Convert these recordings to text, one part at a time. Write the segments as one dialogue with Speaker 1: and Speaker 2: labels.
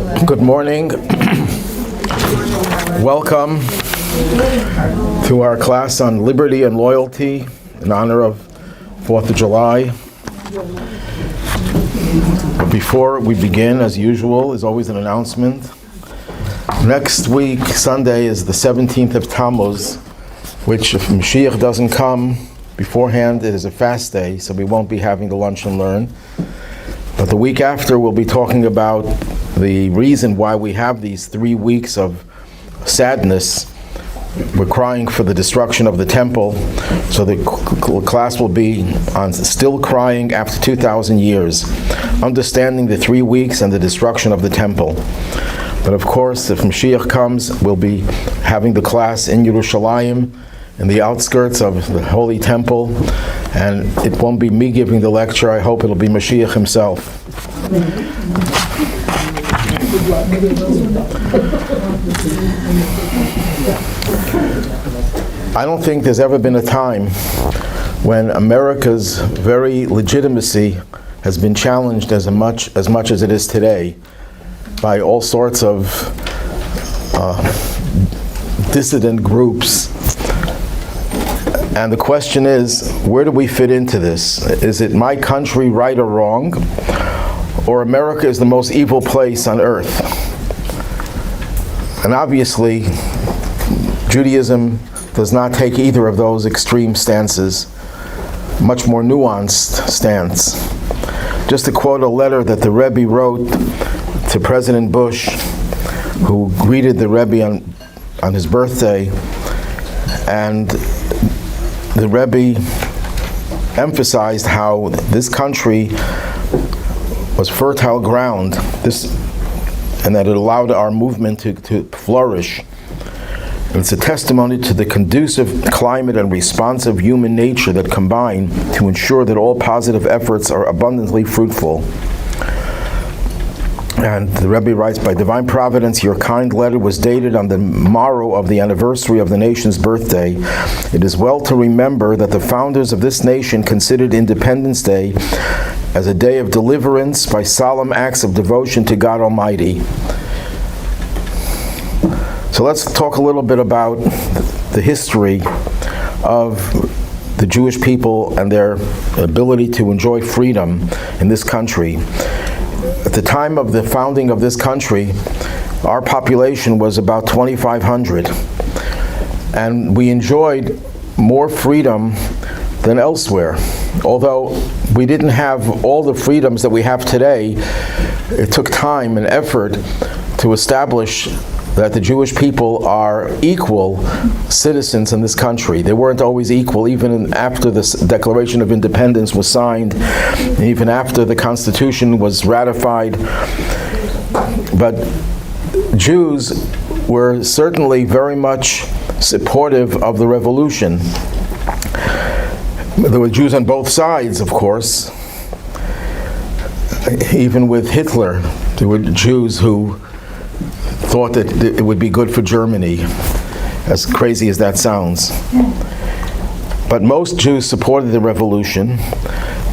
Speaker 1: Good morning. Welcome to our class on liberty and loyalty in honor of 4th of July. But before we begin, as usual, is always an announcement. Next week, Sunday, is the 17th of Tammuz, which if Mashiach doesn't come beforehand, it is a fast day, so we won't be having the lunch and learn. But the week after, we'll be talking about the reason why we have these 3 weeks of sadness. We're crying for the destruction of the temple, so the class will be on still crying after 2,000 years, understanding the 3 weeks and the destruction of the temple. But of course, if Mashiach comes, we'll be having the class in Yerushalayim, in the outskirts of the Holy Temple, and it won't be me giving the lecture. I hope it'll be Mashiach himself. I don't think there's ever been a time when America's very legitimacy has been challenged as much as it is today by all sorts of dissident groups. And the question is, where do we fit into this? Is it my country right or wrong? Or America is the most evil place on earth? And obviously, Judaism does not take either of those extreme stances, much more nuanced stance. Just to quote a letter that the Rebbe wrote to President Bush, who greeted the Rebbe on his birthday, and the Rebbe emphasized how this country was fertile ground, and that it allowed our movement to flourish. And it's a testimony to the conducive climate and responsive human nature that combine to ensure that all positive efforts are abundantly fruitful. And the Rebbe writes, by divine providence, your kind letter was dated on the morrow of the anniversary of the nation's birthday. It is well to remember that the founders of this nation considered Independence Day as a day of deliverance by solemn acts of devotion to God Almighty. So let's talk a little bit about the history of the Jewish people and their ability to enjoy freedom in this country. At the time of the founding of this country, our population was about 2,500, and we enjoyed more freedom than elsewhere. Although we didn't have all the freedoms that we have today, it took time and effort to establish that the Jewish people are equal citizens in this country. They weren't always equal, even after the Declaration of Independence was signed, even after the Constitution was ratified. But Jews were certainly very much supportive of the revolution. There were Jews on both sides, of course. Even with Hitler, there were Jews who thought that it would be good for Germany, as crazy as that sounds. But most Jews supported the revolution,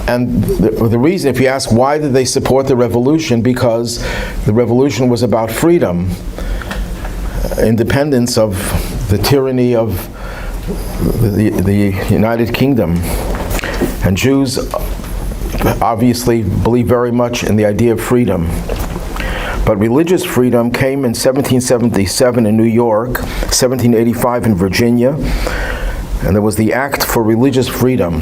Speaker 1: and the reason, if you ask why did they support the revolution, because the revolution was about freedom, independence of the tyranny of the United Kingdom. And Jews obviously believe very much in the idea of freedom. But religious freedom came in 1777 in New York, 1785 in Virginia, and there was the Act for Religious Freedom.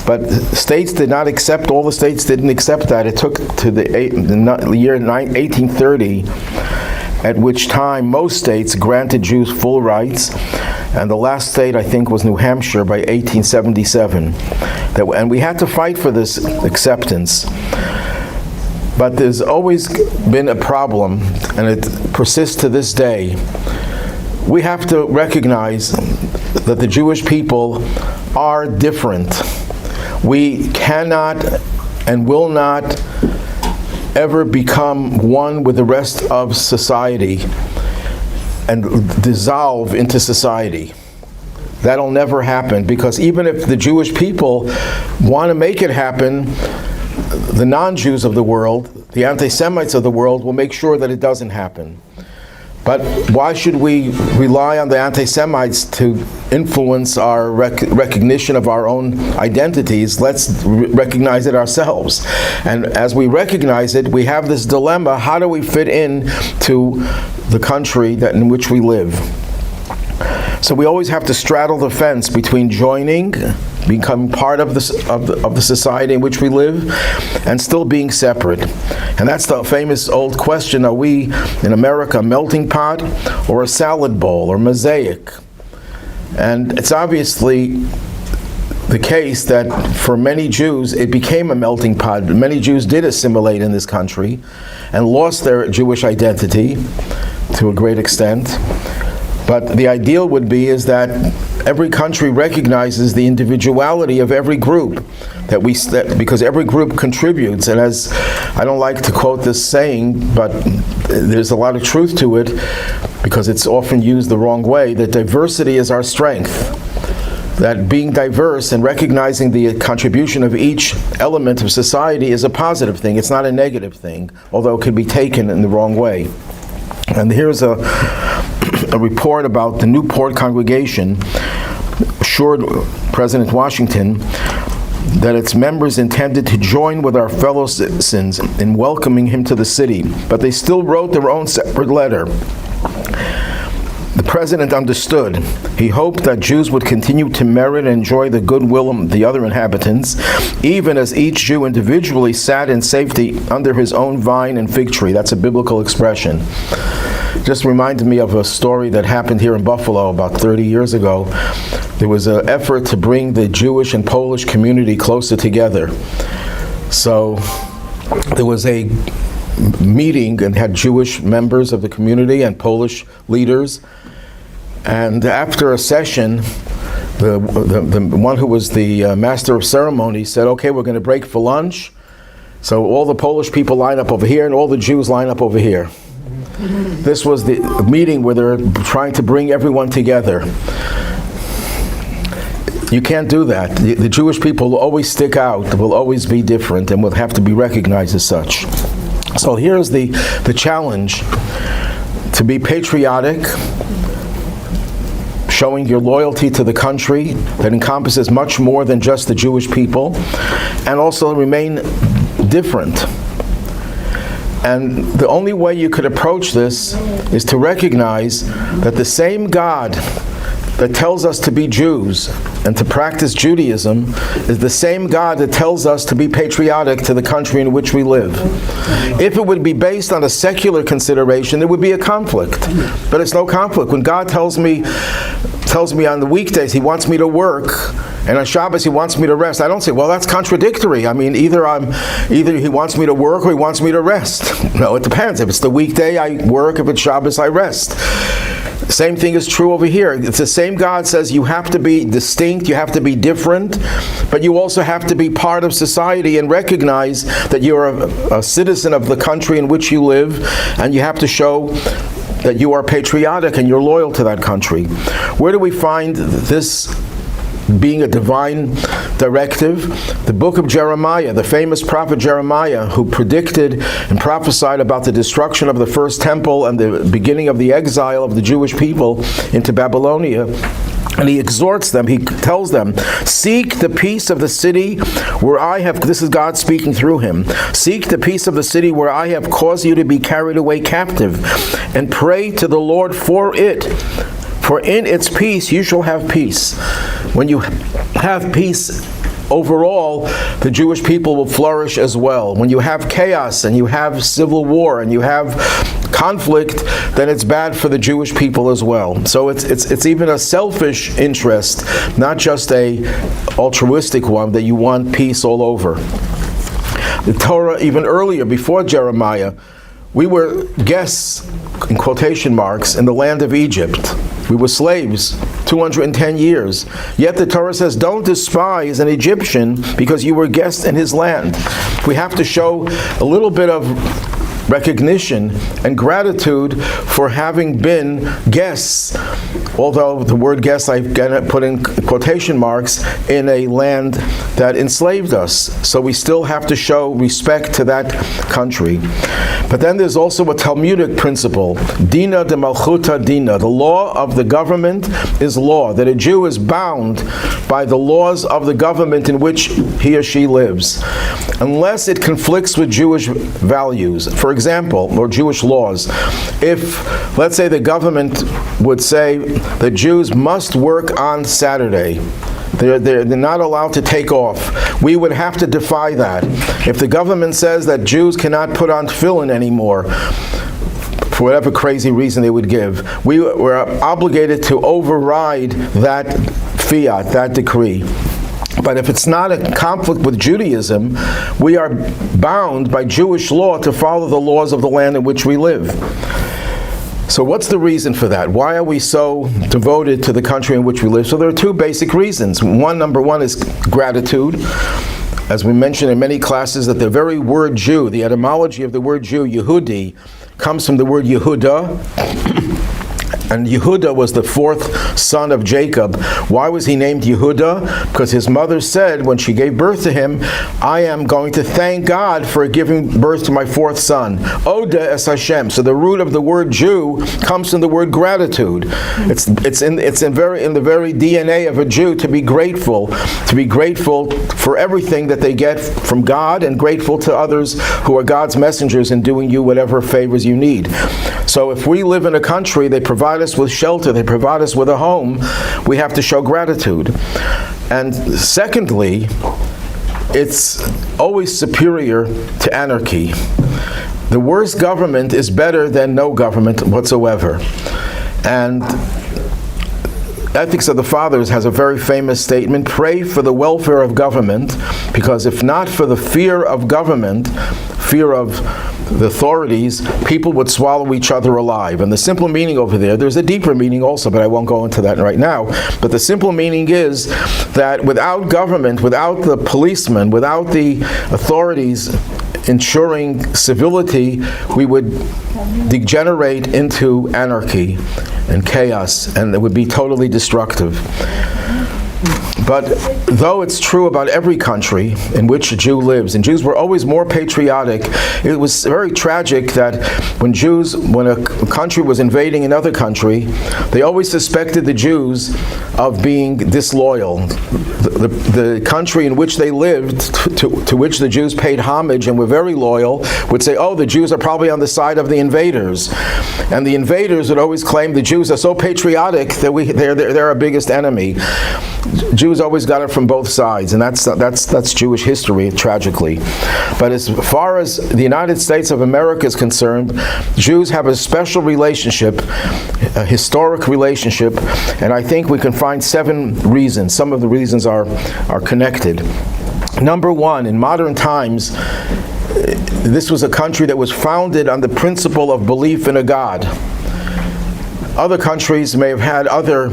Speaker 1: But states did not accept, all the states didn't accept that. It took to the year 1830, at which time most states granted Jews full rights, and the last state, I think, was New Hampshire by 1877. And we had to fight for this acceptance. But there's always been a problem, and it persists to this day. We have to recognize that the Jewish people are different. We cannot and will not ever become one with the rest of society and dissolve into society. That'll never happen, because even if the Jewish people want to make it happen, the non-Jews of the world, the anti-Semites of the world, will make sure that it doesn't happen. But why should we rely on the anti-Semites to influence our recognition of our own identities? Let's recognize it ourselves. And as we recognize it, we have this dilemma: how do we fit in to the country in which we live? So we always have to straddle the fence between joining, becoming part of the society in which we live, and still being separate. And that's the famous old question: are we in America a melting pot or a salad bowl or mosaic? And it's obviously the case that for many Jews it became a melting pot. Many Jews did assimilate in this country and lost their Jewish identity to a great extent. But the ideal would be is that every country recognizes the individuality of every group, because every group contributes. And as I don't like to quote this saying, but there's a lot of truth to it, because it's often used the wrong way, that diversity is our strength. That being diverse and recognizing the contribution of each element of society is a positive thing. It's not a negative thing, although it could be taken in the wrong way. And here's a report about the Newport congregation assured President Washington that its members intended to join with our fellow citizens in welcoming him to the city, but they still wrote their own separate letter. The president understood. He hoped that Jews would continue to merit and enjoy the goodwill of the other inhabitants, even as each Jew individually sat in safety under his own vine and fig tree. That's a biblical expression. Just reminded me of a story that happened here in Buffalo about 30 years ago. There was an effort to bring the Jewish and Polish community closer together. So there was a meeting and had Jewish members of the community and Polish leaders. And after a session, the one who was the master of ceremonies said, okay, we're going to break for lunch. So all the Polish people line up over here and all the Jews line up over here. This was the meeting where they're trying to bring everyone together. You can't do that. The Jewish people will always stick out, will always be different, and will have to be recognized as such. So here's the challenge: to be patriotic, showing your loyalty to the country that encompasses much more than just the Jewish people, and also remain different. And the only way you could approach this is to recognize that the same God that tells us to be Jews and to practice Judaism is the same God that tells us to be patriotic to the country in which we live. If it would be based on a secular consideration, there would be a conflict. But it's no conflict. When God tells me on the weekdays He wants me to work, and on Shabbos He wants me to rest, I don't say, well, that's contradictory. I mean, either He wants me to work or He wants me to rest. No, it depends. If it's the weekday, I work. If it's Shabbos, I rest. Same thing is true over here. It's the same God says you have to be distinct, you have to be different, but you also have to be part of society and recognize that you're a citizen of the country in which you live, and you have to show that you are patriotic and you're loyal to that country. Where do we find this being a divine directive? The book of Jeremiah, the famous prophet Jeremiah, who predicted and prophesied about the destruction of the first temple and the beginning of the exile of the Jewish people into Babylonia. And he exhorts them, he tells them, seek the peace of the city where I have, this is God speaking through him, seek the peace of the city where I have caused you to be carried away captive, and pray to the Lord for it. For in its peace you shall have peace. When you have peace overall, the Jewish people will flourish as well. When you have chaos and you have civil war and you have conflict, then it's bad for the Jewish people as well. So it's even a selfish interest, not just a altruistic one, that you want peace all over. The Torah, even earlier, before Jeremiah, we were guests, in quotation marks, in the land of Egypt. We were slaves 210 years. Yet the Torah says, don't despise an Egyptian because you were guests in his land. We have to show a little bit of recognition and gratitude for having been guests, although the word guest I've put in quotation marks, in a land that enslaved us. So we still have to show respect to that country. But then there's also a Talmudic principle, Dina de Malchuta Dina. The law of the government is law, that a Jew is bound by the laws of the government in which he or she lives, unless it conflicts with Jewish values. For example, or Jewish laws. If, let's say, the government would say that Jews must work on Saturday, they're not allowed to take off, we would have to defy that. If the government says that Jews cannot put on tefillin anymore, for whatever crazy reason they would give, we were obligated to override that fiat, that decree. But if it's not a conflict with Judaism, we are bound by Jewish law to follow the laws of the land in which we live. So what's the reason for that? Why are we so devoted to the country in which we live? So there are two basic reasons. Number one is gratitude. As we mentioned in many classes, that the very word Jew, the etymology of the word Jew, Yehudi, comes from the word Yehuda. And Yehuda was the fourth son of Jacob. Why was he named Yehuda? Because his mother said when she gave birth to him, I am going to thank God for giving birth to my fourth son. Oda es Hashem. So the root of the word Jew comes from the word gratitude. It's in the very DNA of a Jew to be grateful for everything that they get from God, and grateful to others who are God's messengers in doing you whatever favors you need. So if we live in a country, they provide us with shelter, they provide us with a home, we have to show gratitude. And secondly, it's always superior to anarchy. The worst government is better than no government whatsoever. And Ethics of the Fathers has a very famous statement, pray for the welfare of government, because if not for the fear of government, fear of the authorities, people would swallow each other alive. And the simple meaning over there's a deeper meaning also, but I won't go into that right now. But the simple meaning is that without government, without the policemen, without the authorities ensuring civility, we would degenerate into anarchy and chaos, and it would be totally destructive. But though it's true about every country in which a Jew lives, and Jews were always more patriotic, it was very tragic that when a country was invading another country, they always suspected the Jews of being disloyal. The country in which they lived, to which the Jews paid homage and were very loyal, would say, oh, the Jews are probably on the side of the invaders. And the invaders would always claim the Jews are so patriotic that they're our biggest enemy. Jews always got it from both sides, and that's Jewish history, tragically. But as far as the United States of America is concerned, Jews have a special relationship, a historic relationship, and I think we can find 7 reasons. Some of the reasons are connected. Number one, in modern times, this was a country that was founded on the principle of belief in a God. Other countries may have had other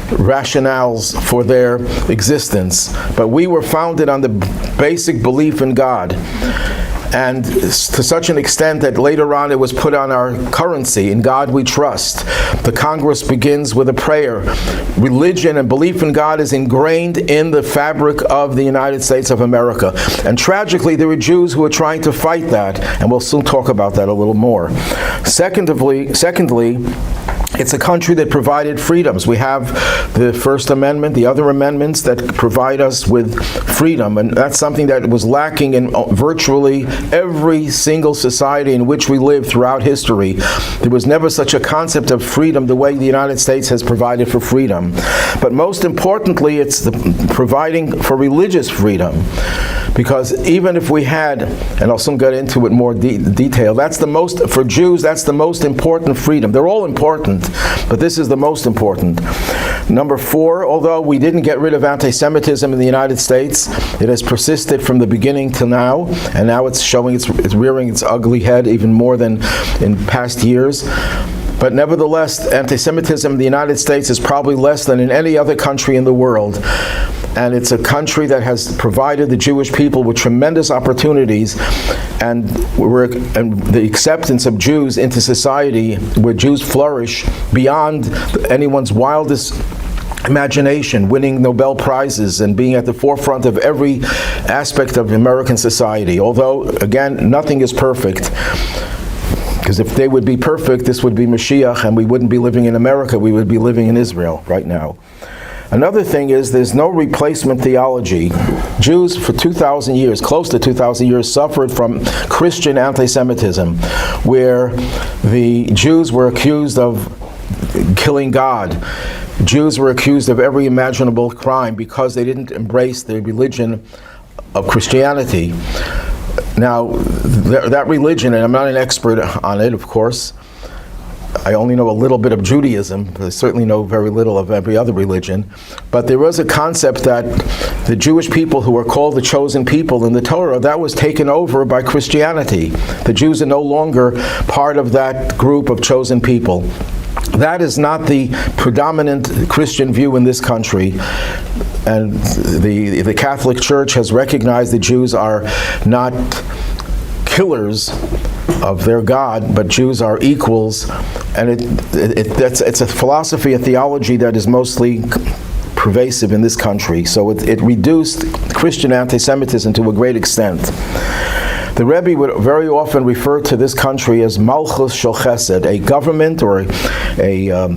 Speaker 1: rationales for their existence, but we were founded on the basic belief in God. And to such an extent that later on it was put on our currency, in God we trust. The Congress begins with a prayer. Religion and belief in God is ingrained in the fabric of the United States of America. And tragically, there were Jews who were trying to fight that, and we'll soon talk about that a little more. Secondly, it's a country that provided freedoms. We have the First Amendment, the other amendments that provide us with freedom, and that's something that was lacking in virtually every single society in which we live throughout history. There was never such a concept of freedom the way the United States has provided for freedom. But most importantly, it's providing for religious freedom. Because even if we had, and I'll soon get into it more detail, for Jews, that's the most important freedom. They're all important, but this is the most important. Number 4, although we didn't get rid of anti-Semitism in the United States, it has persisted from the beginning till now, and now it's rearing its ugly head even more than in past years. But nevertheless, anti-Semitism in the United States is probably less than in any other country in the world. And it's a country that has provided the Jewish people with tremendous opportunities, and the acceptance of Jews into society, where Jews flourish beyond anyone's wildest imagination, winning Nobel Prizes, and being at the forefront of every aspect of American society. Although, again, nothing is perfect. Because if they would be perfect, this would be Mashiach, and we wouldn't be living in America, we would be living in Israel right now. Another thing is there's no replacement theology. Jews for 2,000 years, close to 2,000 years, suffered from Christian anti-Semitism, where the Jews were accused of killing God. Jews were accused of every imaginable crime because they didn't embrace the religion of Christianity. Now, that religion, and I'm not an expert on it, of course, I only know a little bit of Judaism, but I certainly know very little of every other religion, but there was a concept that the Jewish people who are called the chosen people in the Torah, that was taken over by Christianity. The Jews are no longer part of that group of chosen people. That is not the predominant Christian view in this country. And the Catholic Church has recognized the Jews are not killers of their God, but Jews are equals. And it's a philosophy, a theology that is mostly pervasive in this country. So it reduced Christian anti-Semitism to a great extent. The Rebbe would very often refer to this country as Malchus Shel Chesed, a government or a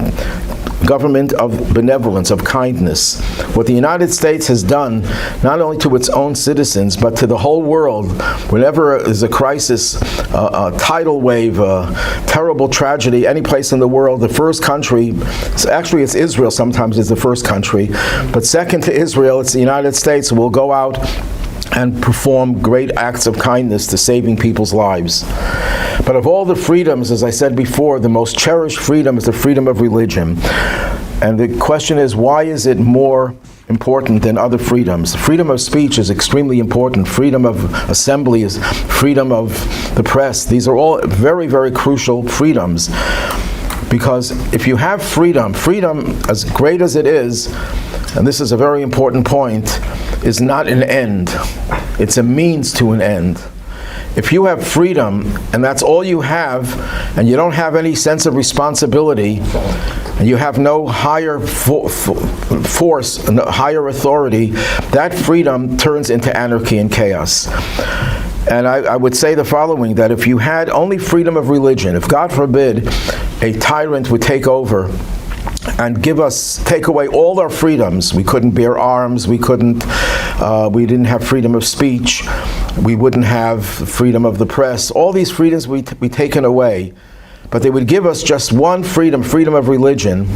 Speaker 1: government of benevolence, of kindness. What the United States has done, not only to its own citizens, but to the whole world, whenever there's a crisis, a tidal wave, a terrible tragedy, any place in the world, the first country, actually it's Israel sometimes is the first country, but second to Israel, it's the United States, will go out and perform great acts of kindness to saving people's lives. But of all the freedoms, as I said before, the most cherished freedom is the freedom of religion. And the question is, why is it more important than other freedoms? Freedom of speech is extremely important. Freedom of assembly is freedom of the press. These are all very, very crucial freedoms. Because if you have freedom, as great as it is, and this is a very important point, is not an end. It's a means to an end. If you have freedom, and that's all you have, and you don't have any sense of responsibility, and you have no higher force, no higher authority, that freedom turns into anarchy and chaos. And I would say the following, that if you had only freedom of religion, if God forbid a tyrant would take over and take away all our freedoms, we couldn't bear arms, we didn't have freedom of speech, we wouldn't have freedom of the press, all these freedoms would be taken away, but they would give us just one freedom of religion.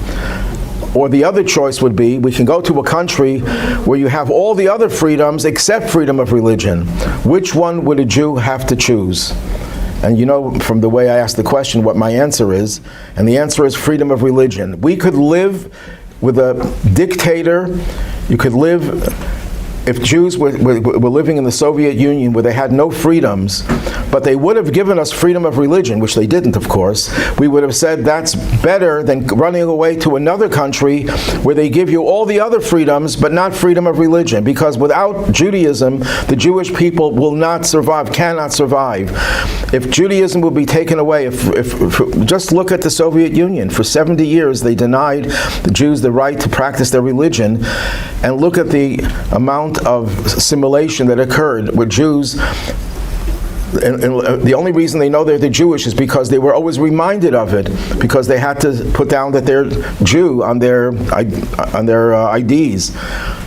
Speaker 1: Or the other choice would be, we can go to a country where you have all the other freedoms except freedom of religion. Which one would a Jew have to choose? And you know from the way I asked the question what my answer is, and the answer is freedom of religion. We could live with a dictator, you could live, if Jews were living in the Soviet Union where they had no freedoms, but they would have given us freedom of religion, which they didn't, of course, we would have said that's better than running away to another country where they give you all the other freedoms, but not freedom of religion. Because without Judaism, the Jewish people will not survive, cannot survive. If Judaism would be taken away, if just look at the Soviet Union. For 70 years, they denied the Jews the right to practice their religion, and look at the amount of assimilation that occurred with Jews. And the only reason they know they're Jewish is because they were always reminded of it, because they had to put down that they're Jew on their IDs.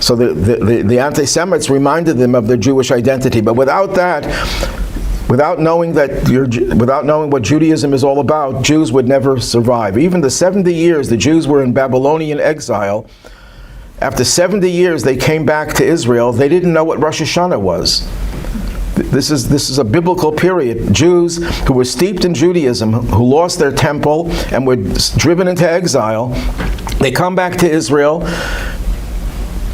Speaker 1: So the anti-Semites reminded them of their Jewish identity. But without that, without knowing what Judaism is all about, Jews would never survive. Even the 70 years the Jews were in Babylonian exile, after 70 years they came back to Israel, they didn't know what Rosh Hashanah was. This is a biblical period. Jews who were steeped in Judaism, who lost their temple and were driven into exile, they come back to Israel.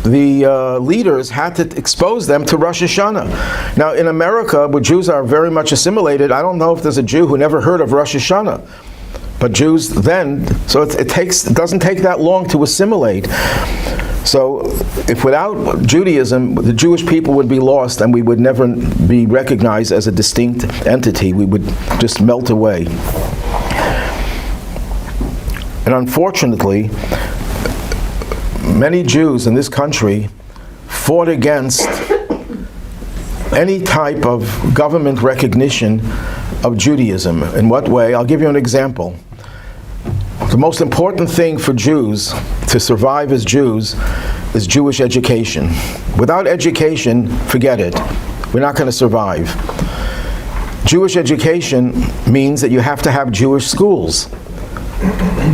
Speaker 1: The leaders had to expose them to Rosh Hashanah. Now in America, where Jews are very much assimilated, I don't know if there's a Jew who never heard of Rosh Hashanah. But Jews then, so it doesn't take that long to assimilate. So if without Judaism, the Jewish people would be lost and we would never be recognized as a distinct entity. We would just melt away. And unfortunately, many Jews in this country fought against any type of government recognition of Judaism. In what way? I'll give you an example. The most important thing for Jews to survive as Jews is Jewish education. Without education, forget it. We're not going to survive. Jewish education means that you have to have Jewish schools,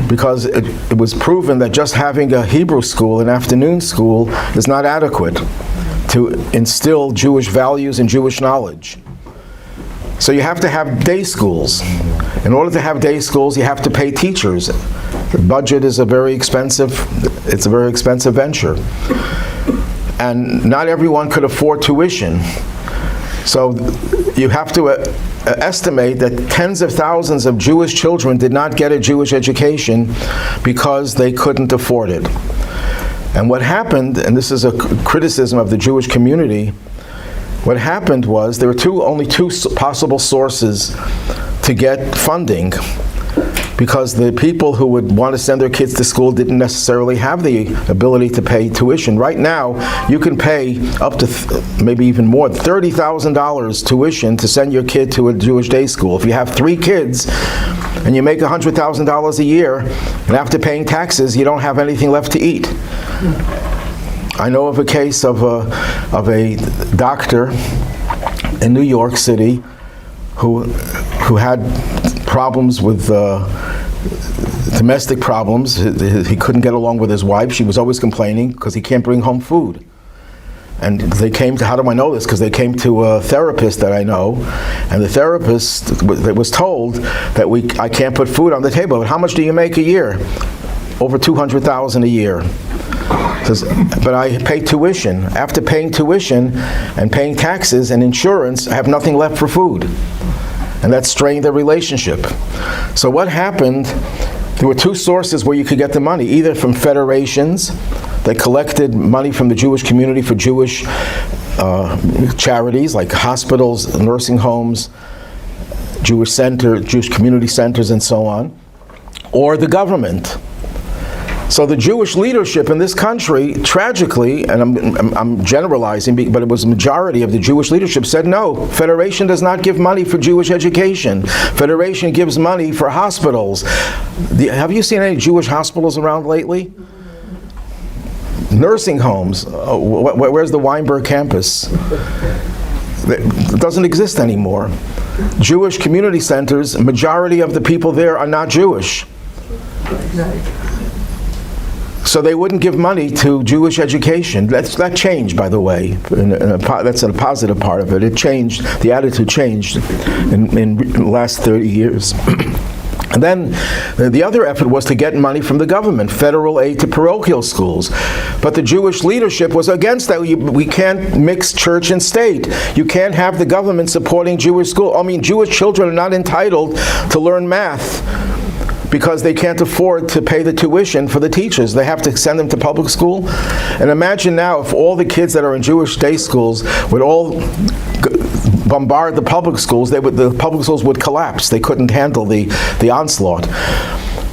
Speaker 1: because it was proven that just having a Hebrew school, an afternoon school, is not adequate to instill Jewish values and Jewish knowledge. So you have to have day schools. In order to have day schools, you have to pay teachers. The budget is it's a very expensive venture. And not everyone could afford tuition. So you have to estimate that tens of thousands of Jewish children did not get a Jewish education because they couldn't afford it. And what happened, and this is a criticism of the Jewish community, what happened was there were only two possible sources to get funding, because the people who would want to send their kids to school didn't necessarily have the ability to pay tuition. Right now, you can pay up to maybe even more, $30,000 tuition to send your kid to a Jewish day school. If you have 3 kids and you make $100,000 a year, and after paying taxes, you don't have anything left to eat. I know of a case of a doctor in New York City who had problems with domestic problems. He couldn't get along with his wife. She was always complaining because he can't bring home food. And they came to, how do I know this? Because they came to a therapist that I know, and the therapist was told that I can't put food on the table. But how much do you make a year? Over $200,000 a year. Says, but I pay tuition. After paying tuition and paying taxes and insurance, I have nothing left for food. And that strained their relationship. So what happened, there were 2 sources where you could get the money, either from federations that collected money from the Jewish community for Jewish charities like hospitals, nursing homes, Jewish community centers, and so on, or the government. So the Jewish leadership in this country, tragically, and I'm generalizing, but it was the majority of the Jewish leadership, said no, Federation does not give money for Jewish education. Federation gives money for hospitals. Have you seen any Jewish hospitals around lately? Nursing homes. Where's the Weinberg campus? It doesn't exist anymore. Jewish community centers, majority of the people there are not Jewish. So they wouldn't give money to Jewish education. That changed, by the way. That's a positive part of it. It changed. The attitude changed in the last 30 years. And then the other effort was to get money from the government, federal aid to parochial schools. But the Jewish leadership was against that. We can't mix church and state. You can't have the government supporting Jewish schools. I mean, Jewish children are not entitled to learn math because they can't afford to pay the tuition for the teachers. They have to send them to public school. And imagine now if all the kids that are in Jewish day schools would all bombard the public schools, the public schools would collapse. They couldn't handle the onslaught.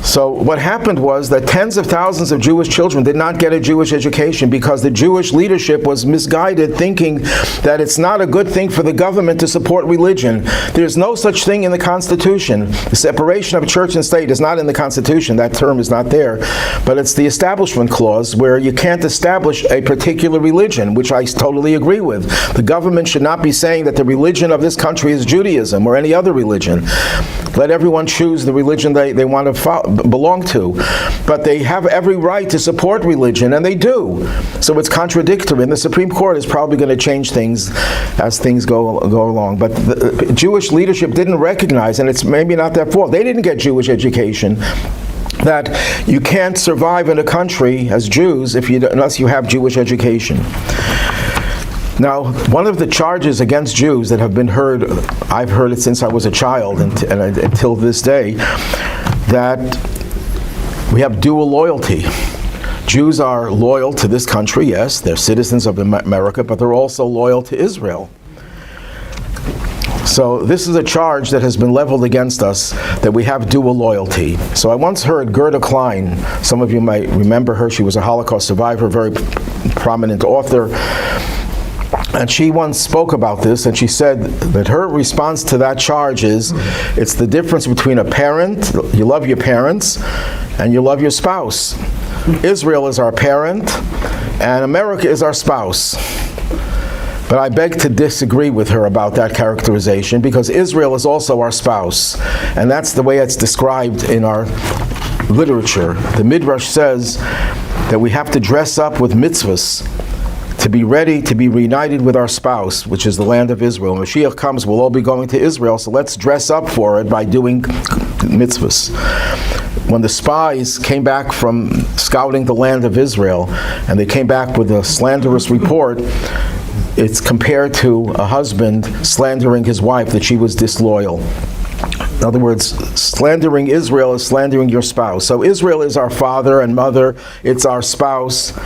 Speaker 1: So what happened was that tens of thousands of Jewish children did not get a Jewish education because the Jewish leadership was misguided, thinking that it's not a good thing for the government to support religion. There's no such thing in the Constitution. The separation of church and state is not in the Constitution. That term is not there. But it's the Establishment Clause, where you can't establish a particular religion, which I totally agree with. The government should not be saying that the religion of this country is Judaism or any other religion. Let everyone choose the religion they want to belong to. But they have every right to support religion, and they do. So it's contradictory, and the Supreme Court is probably going to change things as things go along. But the Jewish leadership didn't recognize, and it's maybe not their fault, they didn't get Jewish education, that you can't survive in a country as Jews unless you have Jewish education. Now, one of the charges against Jews that have been heard, I've heard it since I was a child and until this day, that we have dual loyalty. Jews are loyal to this country, yes, they're citizens of America, but they're also loyal to Israel. So this is a charge that has been leveled against us, that we have dual loyalty. So I once heard Gerda Klein, some of you might remember her, she was a Holocaust survivor, very prominent author, and she once spoke about this, and she said that her response to that charge is, it's the difference between a parent, you love your parents, and you love your spouse. Israel is our parent, and America is our spouse. But I beg to disagree with her about that characterization, because Israel is also our spouse, and that's the way it's described in our literature. The Midrash says that we have to dress up with mitzvahs to be ready to be reunited with our spouse, which is the land of Israel. When Mashiach comes, we'll all be going to Israel, so let's dress up for it by doing mitzvahs. When the spies came back from scouting the land of Israel, and they came back with a slanderous report, it's compared to a husband slandering his wife that she was disloyal. In other words, slandering Israel is slandering your spouse. So Israel is our father and mother, it's our spouse,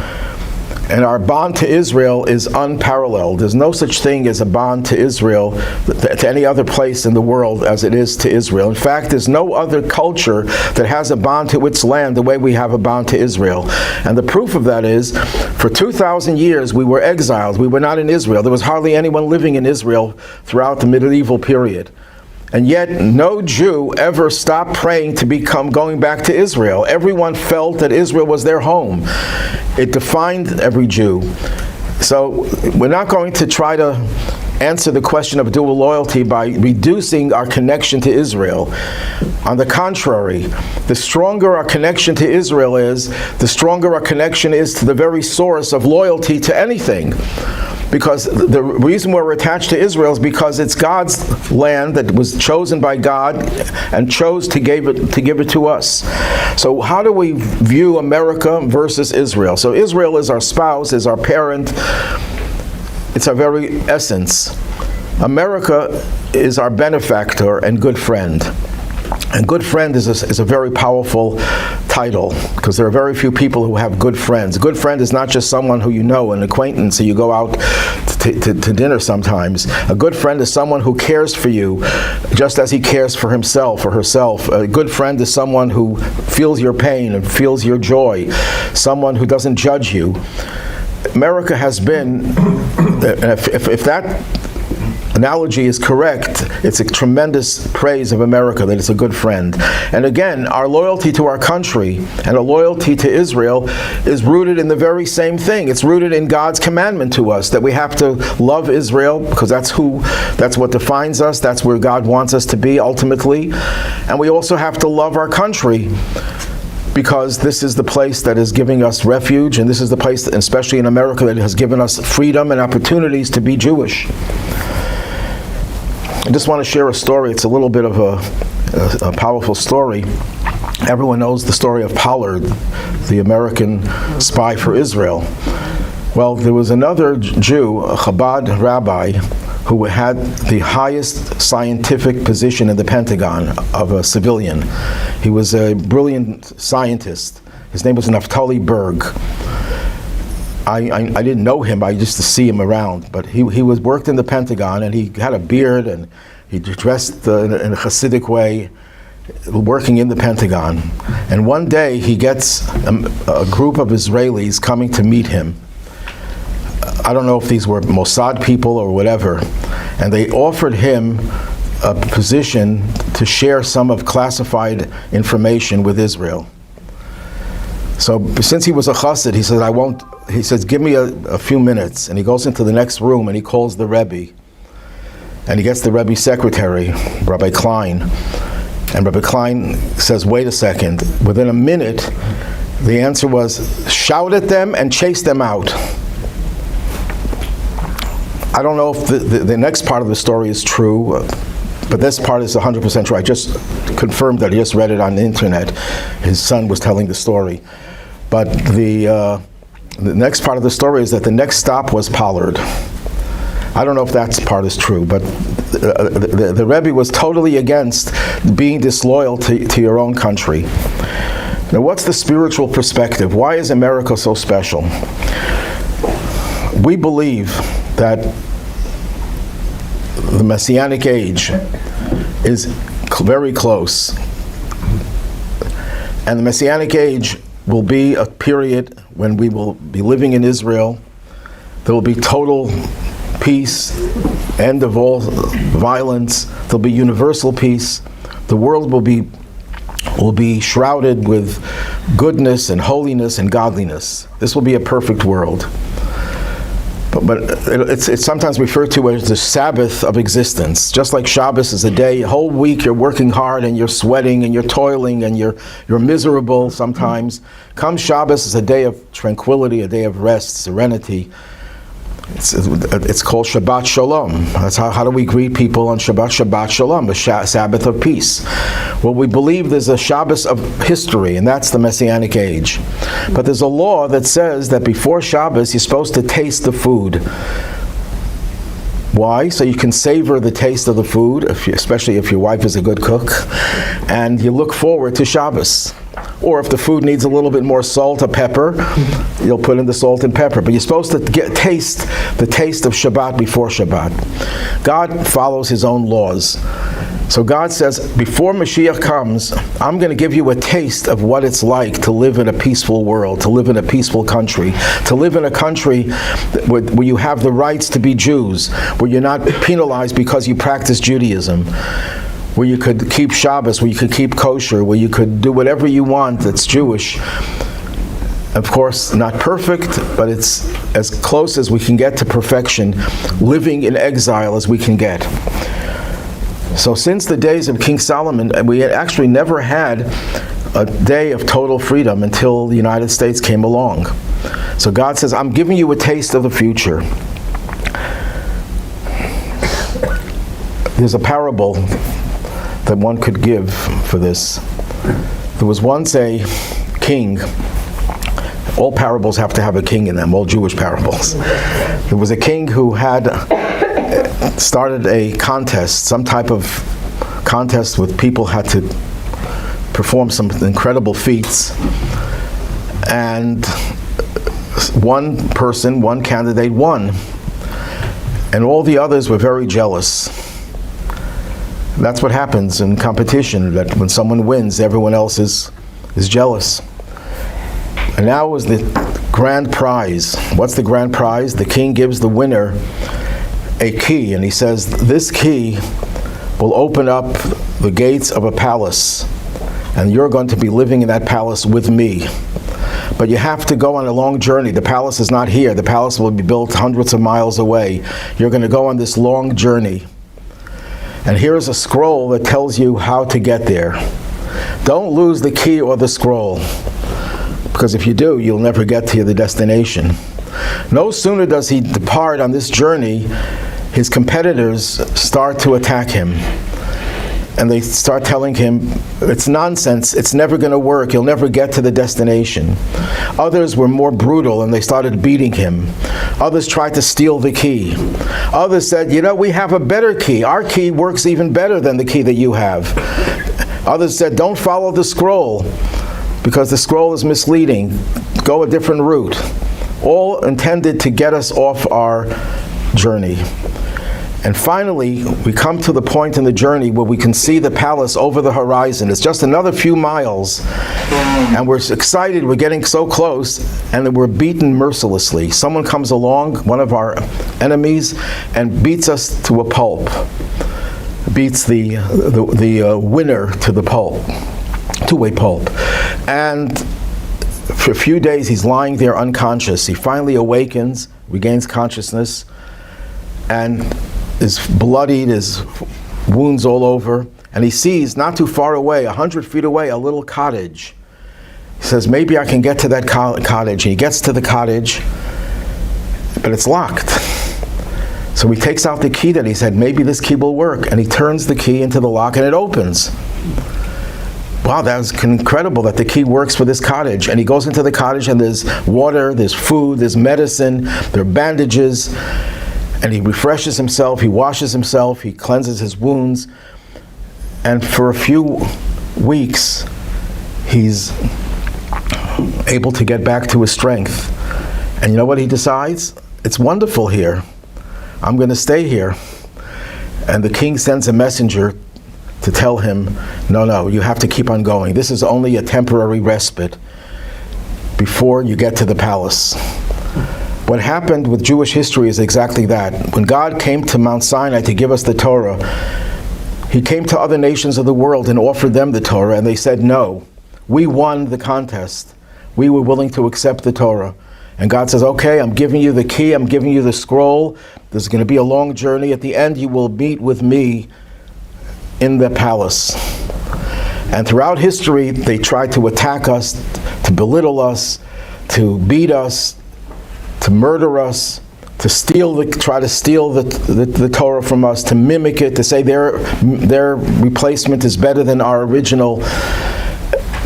Speaker 1: and our bond to Israel is unparalleled. There's no such thing as a bond to Israel, to any other place in the world as it is to Israel. In fact, there's no other culture that has a bond to its land the way we have a bond to Israel. And the proof of that is, for 2,000 years we were exiled. We were not in Israel. There was hardly anyone living in Israel throughout the medieval period. And yet, no Jew ever stopped praying to become going back to Israel. Everyone felt that Israel was their home. It defined every Jew. So we're not going to try to answer the question of dual loyalty by reducing our connection to Israel. On the contrary, the stronger our connection to Israel is, the stronger our connection is to the very source of loyalty to anything. Because the reason we're attached to Israel is because it's God's land that was chosen by God and chose to give it to us. So how do we view America versus Israel? So Israel is our spouse, is our parent, it's our very essence. America is our benefactor and good friend. And good friend is a very powerful title, because there are very few people who have good friends. A good friend is not just someone who you know, an acquaintance, so you go out to dinner sometimes. A good friend is someone who cares for you just as he cares for himself or herself. A good friend is someone who feels your pain and feels your joy, someone who doesn't judge you. America has been, if that analogy is correct, it's a tremendous praise of America, that it's a good friend. And again, our loyalty to our country and our loyalty to Israel is rooted in the very same thing. It's rooted in God's commandment to us that we have to love Israel, because that's what defines us, that's where God wants us to be ultimately. And we also have to love our country, because this is the place that is giving us refuge, and this is the place, especially in America, that has given us freedom and opportunities to be Jewish. I just want to share a story. It's a little bit of a powerful story. Everyone knows the story of Pollard, the American spy for Israel. Well, there was another Jew, a Chabad rabbi, who had the highest scientific position in the Pentagon of a civilian. He was a brilliant scientist. His name was Naftali Berg. I didn't know him, I used to see him around, but he worked in the Pentagon, and he had a beard, and he dressed in a Hasidic way, working in the Pentagon. And one day he gets a group of Israelis coming to meet him. I don't know if these were Mossad people or whatever, and they offered him a position to share some of classified information with Israel. So since he was a chassid, he said, he says, give me a few minutes. And he goes into the next room and he calls the Rebbe. And he gets the Rebbe's secretary, Rabbi Klein. And Rabbi Klein says, wait a second. Within a minute, the answer was, shout at them and chase them out. I don't know if the next part of the story is true, but this part is 100% true. I just confirmed that. I just read it on the internet. His son was telling the story. But the next part of the story is that the next stop was Pollard. I don't know if that part is true, but the Rebbe was totally against being disloyal to your own country. Now, what's the spiritual perspective? Why is America so special? We believe that the Messianic age is very close. And the Messianic age will be a period when we will be living in Israel. There will be total peace, end of all violence. There'll be universal peace. The world will be shrouded with goodness and holiness and godliness. This will be a perfect world. But it's sometimes referred to as the Sabbath of existence. Just like Shabbos is a day, a whole week you're working hard and you're sweating and you're toiling and you're miserable sometimes. Come Shabbos is a day of tranquility, a day of rest, serenity. It's called Shabbat Shalom. That's how do we greet people on Shabbat? Shabbat Shalom, the Sabbath of peace. Well, we believe there's a Shabbos of history, and that's the Messianic age. But there's a law that says that before Shabbos, you're supposed to taste the food. Why? So you can savor the taste of the food, especially if your wife is a good cook, and you look forward to Shabbos. Or if the food needs a little bit more salt or pepper, you'll put in the salt and pepper. But you're supposed to taste the taste of Shabbat before Shabbat. God follows his own laws. So God says, before Mashiach comes, I'm going to give you a taste of what it's like to live in a peaceful world, to live in a peaceful country, to live in a country where you have the rights to be Jews, where you're not penalized because you practice Judaism, where you could keep Shabbos, where you could keep kosher, where you could do whatever you want that's Jewish. Of course, not perfect, but it's as close as we can get to perfection, living in exile as we can get. So since the days of King Solomon, we had actually never had a day of total freedom until the United States came along. So God says, I'm giving you a taste of the future. There's a parable that one could give for this. There was once a king. All parables have to have a king in them, all Jewish parables. There was a king who had started a contest, some type of contest with people had to perform some incredible feats. And one candidate won. And all the others were very jealous. That's what happens in competition, that when someone wins, everyone else is jealous. And now was the grand prize. What's the grand prize? The king gives the winner a key, and he says, this key will open up the gates of a palace, and you're going to be living in that palace with me. But you have to go on a long journey. The palace is not here. The palace will be built hundreds of miles away. You're going to go on this long journey. And here's a scroll that tells you how to get there. Don't lose the key or the scroll, because if you do, you'll never get to the destination. No sooner does he depart on this journey, his competitors start to attack him. And they start telling him, it's nonsense, it's never going to work, you'll never get to the destination. Others were more brutal and they started beating him. Others tried to steal the key. Others said, we have a better key. Our key works even better than the key that you have. Others said, don't follow the scroll because the scroll is misleading. Go a different route. All intended to get us off our journey. And finally, we come to the point in the journey where we can see the palace over the horizon. It's just another few miles, and we're excited, we're getting so close, and then we're beaten mercilessly. Someone comes along, one of our enemies, and beats us to a pulp. Beats the winner to the pulp, to a pulp. And for a few days, he's lying there unconscious. He finally awakens, regains consciousness, and is bloodied, his wounds all over, and he sees not too far away, 100 feet away, a little cottage. He says, maybe I can get to that cottage. And he gets to the cottage, but it's locked. So he takes out the key that he said, maybe this key will work, and he turns the key into the lock and it opens. Wow, that was incredible that the key works for this cottage. And he goes into the cottage and there's water, there's food, there's medicine, there are bandages. And he refreshes himself, he washes himself, he cleanses his wounds. And for a few weeks, he's able to get back to his strength. And you know what he decides? It's wonderful here. I'm going to stay here. And the king sends a messenger to tell him, no, you have to keep on going. This is only a temporary respite before you get to the palace. What happened with Jewish history is exactly that. When God came to Mount Sinai to give us the Torah, he came to other nations of the world and offered them the Torah, and they said no. We won the contest. We were willing to accept the Torah. And God says, okay, I'm giving you the key, I'm giving you the scroll. There's going to be a long journey. At the end, you will meet with me in the palace. And throughout history, they tried to attack us, to belittle us, to beat us, to murder us, to try to steal the Torah from us, to mimic it, to say their replacement is better than our original,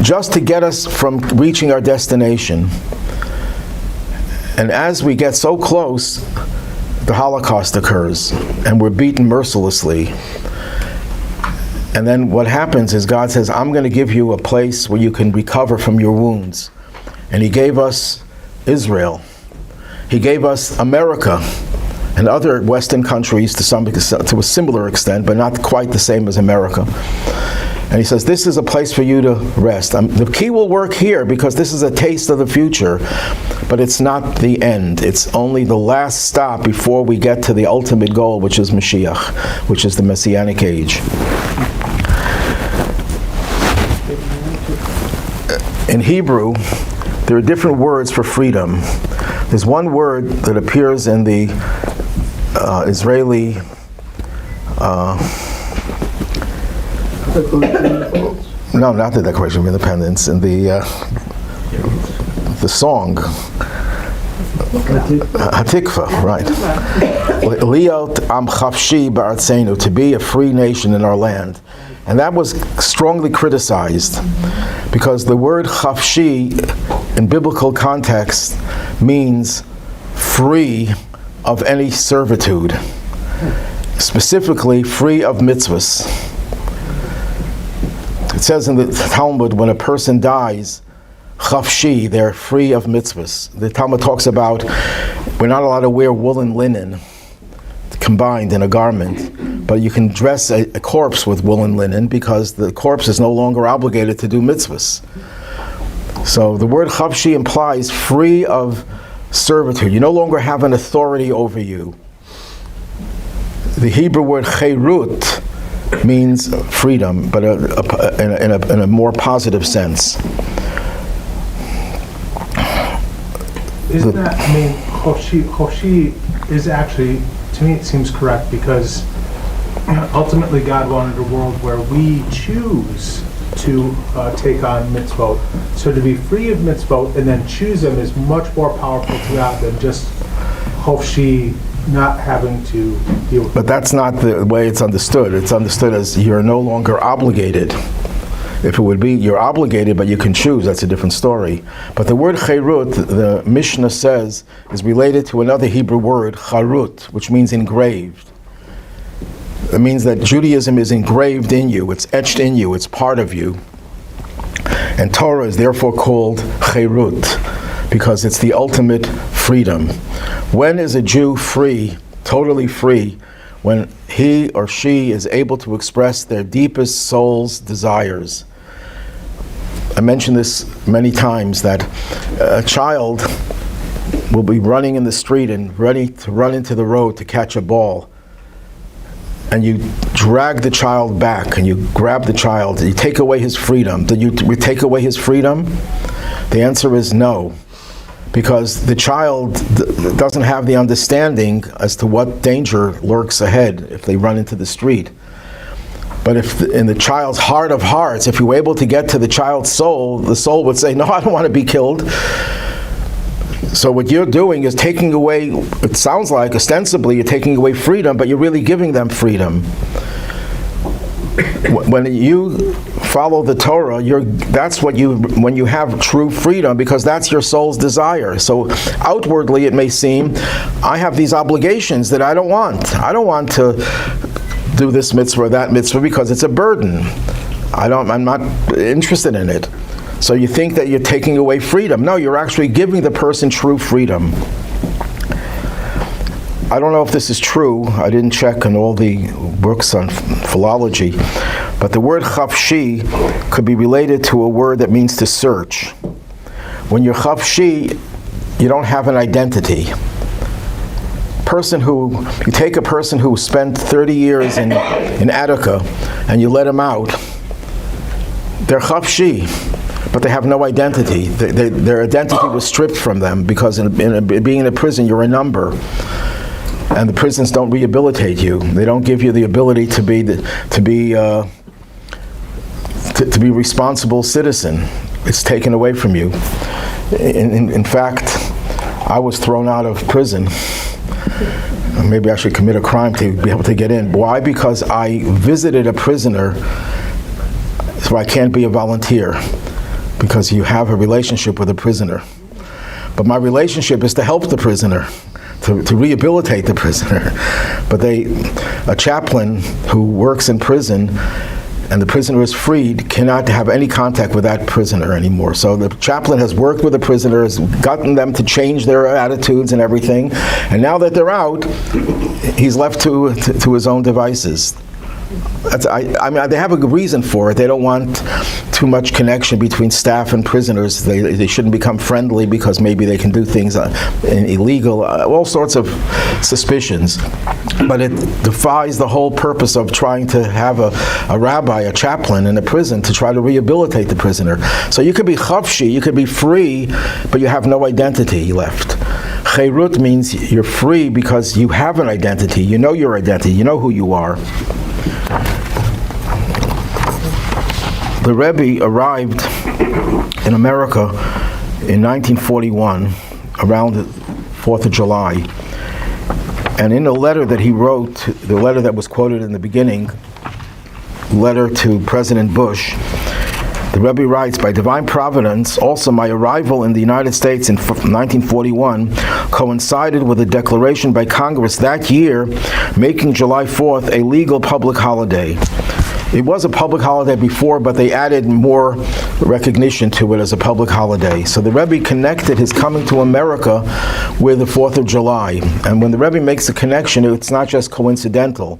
Speaker 1: just to get us from reaching our destination. And as we get so close, the Holocaust occurs, and we're beaten mercilessly. And then what happens is God says, I'm going to give you a place where you can recover from your wounds. And he gave us Israel. He gave us America and other Western countries to a similar extent, but not quite the same as America. And he says, this is a place for you to rest. The key will work here because this is a taste of the future, but it's not the end. It's only the last stop before we get to the ultimate goal, which is Mashiach, which is the Messianic age. In Hebrew, there are different words for freedom. There's one word that appears in the Israeli no, not the Declaration of Independence, in the song Hatikva, right? Liot am chafshi ba'artzenu, to be a free nation in our land. And that was strongly criticized because the word chafshi in biblical context means free of any servitude, specifically free of mitzvahs. It says in the Talmud, when a person dies, chafshi, they're free of mitzvahs. The Talmud talks about we're not allowed to wear wool and linen combined in a garment, but you can dress a corpse with wool and linen because the corpse is no longer obligated to do mitzvahs. So the word chafshi implies free of servitude. You no longer have an authority over you. The Hebrew word cherut means freedom, but in a more positive sense.
Speaker 2: Isn't that, chafshi is actually, to me it seems correct, because ultimately God wanted a world where we choose to take on mitzvot. So to be free of mitzvot and then choose them is much more powerful to God than just chafshi, not having to deal with it.
Speaker 1: But that's not the way it's understood. It's understood as you're no longer obligated. If it would be you're obligated but you can choose, that's a different story. But the word cherut, the Mishnah says, is related to another Hebrew word, charut, which means engraved. It means that Judaism is engraved in you, it's etched in you, it's part of you. And Torah is therefore called cherut, because it's the ultimate freedom. When is a Jew free, totally free? When he or she is able to express their deepest soul's desires. I mentioned this many times, that a child will be running in the street and ready to run into the road to catch a ball. And you drag the child back and you grab the child, you take away his freedom. Did you take away his freedom? The answer is no. Because the child doesn't have the understanding as to what danger lurks ahead if they run into the street. But if in the child's heart of hearts, if you were able to get to the child's soul, the soul would say, no, I don't want to be killed. So what you're doing is taking away, it sounds like ostensibly you're taking away freedom, but you're really giving them freedom. When you follow the Torah, that's what when you have true freedom, because that's your soul's desire. So outwardly it may seem, I have these obligations that I don't want. I don't want to do this mitzvah or that mitzvah because it's a burden. I'm not interested in it. So you think that you're taking away freedom. No, you're actually giving the person true freedom. I don't know if this is true. I didn't check on all the books on philology, but the word xafshi could be related to a word that means to search. When you're xafshi, you don't have an identity. You take a person who spent 30 years in Attica and you let him out, they're xafshi, but they have no identity. Their identity was stripped from them because being in a prison, you're a number. And the prisons don't rehabilitate you. They don't give you the ability to be a responsible citizen. It's taken away from you. In fact, I was thrown out of prison. Maybe I should commit a crime to be able to get in. Why? Because I visited a prisoner, so I can't be a volunteer, because you have a relationship with a prisoner. But my relationship is to help the prisoner, to rehabilitate the prisoner. But a chaplain who works in prison and the prisoner is freed cannot have any contact with that prisoner anymore. So the chaplain has worked with the prisoner, has gotten them to change their attitudes and everything, and now that they're out, he's left to his own devices. I mean, they have a good reason for it. They don't want too much connection between staff and prisoners. They shouldn't become friendly because maybe they can do things illegal, all sorts of suspicions. But it defies the whole purpose of trying to have a rabbi, a chaplain in a prison to try to rehabilitate the prisoner. So you could be chafshi, you could be free, but you have no identity left. Cherut means you're free because you have an identity. You know your identity. You know who you are. The Rebbe arrived in America in 1941, around the 4th of July. And in a letter that he wrote, the letter that was quoted in the beginning, letter to President Bush, the Rebbe writes, by divine providence, also my arrival in the United States in 1941 coincided with a declaration by Congress that year making July 4th a legal public holiday. It was a public holiday before, but they added more recognition to it as a public holiday. So the Rebbe connected his coming to America with the 4th of July. And when the Rebbe makes a connection, it's not just coincidental.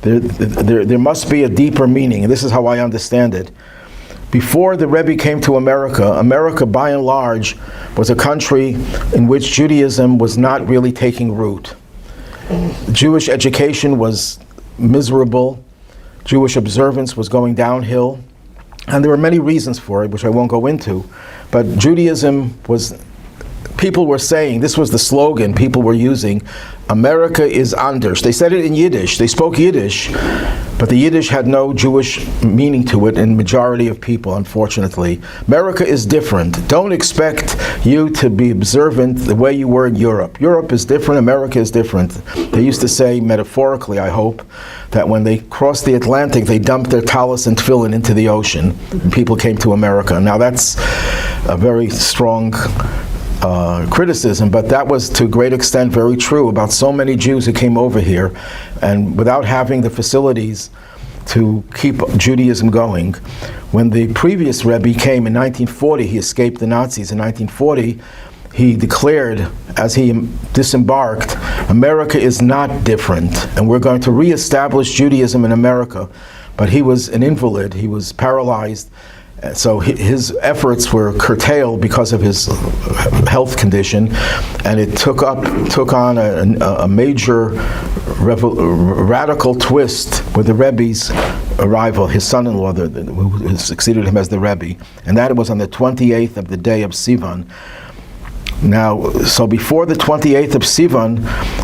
Speaker 1: There must be a deeper meaning, and this is how I understand it. Before the Rebbe came to America, America by and large was a country in which Judaism was not really taking root. Jewish education was miserable. Jewish observance was going downhill. And there were many reasons for it, which I won't go into. But Judaism was, people were saying, this was the slogan people were using, America is anders. They said it in Yiddish. They spoke Yiddish, but the Yiddish had no Jewish meaning to it in majority of people, unfortunately. America is different. Don't expect you to be observant the way you were in Europe. Europe is different, America is different. They used to say, metaphorically, I hope, that when they crossed the Atlantic, they dumped their tallis and tefillin into the ocean, and people came to America. Now that's a very strong criticism, but that was to a great extent very true about so many Jews who came over here, and without having the facilities to keep Judaism going. When the previous Rebbe came in 1940, he escaped the Nazis in 1940, he declared, as he disembarked, America is not different, and we're going to reestablish Judaism in America. But he was an invalid, he was paralyzed, so his efforts were curtailed because of his health condition, and it took on a major radical twist with the Rebbe's arrival, his son-in-law, who succeeded him as the Rebbe, and that was on the 28th of the day of Sivan. Now, so before the 28th of Sivan,